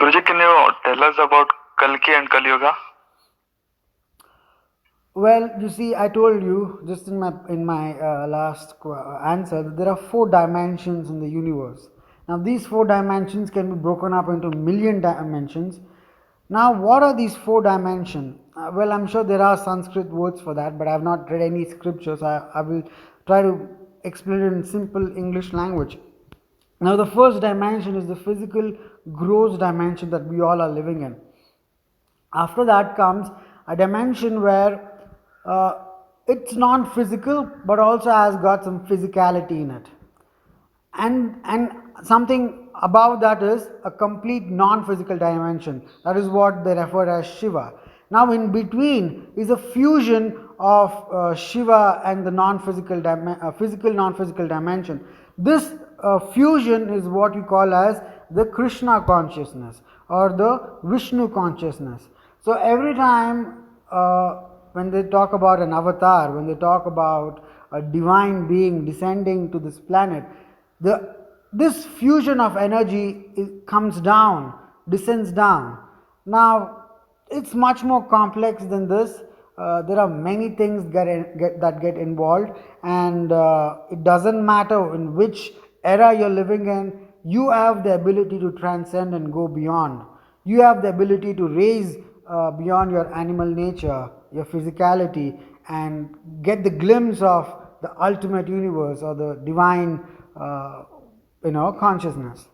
Guruji, can you tell us about Kalki and Kali Yuga? Well, you see, I told you just in my last answer that there are 4 dimensions in the universe. Now, these 4 dimensions can be broken up into million dimensions. Now, what are these 4 dimensions? Well, I'm sure there are Sanskrit words for that, but I have not read any scriptures. I will try to explain it in simple English language. Now, the first dimension is the physical gross dimension that we all are living in. After that comes a dimension where it's non-physical but also has got some physicality in it, and something above that is a complete non-physical dimension. That is what they refer as Shiva. Now in between is a fusion of Shiva and the physical non-physical dimension. This fusion is what we call as the Krishna consciousness or the Vishnu consciousness. So every time when they talk about an avatar, when they talk about a divine being descending to this planet, this fusion of energy comes down, descends down. Now, it's much more complex than this. There are many things that get involved, and it doesn't matter in which era you're living in, you have the ability to transcend and go beyond. You have the ability to raise beyond your animal nature, your physicality, and get the glimpse of the ultimate universe or the divine consciousness.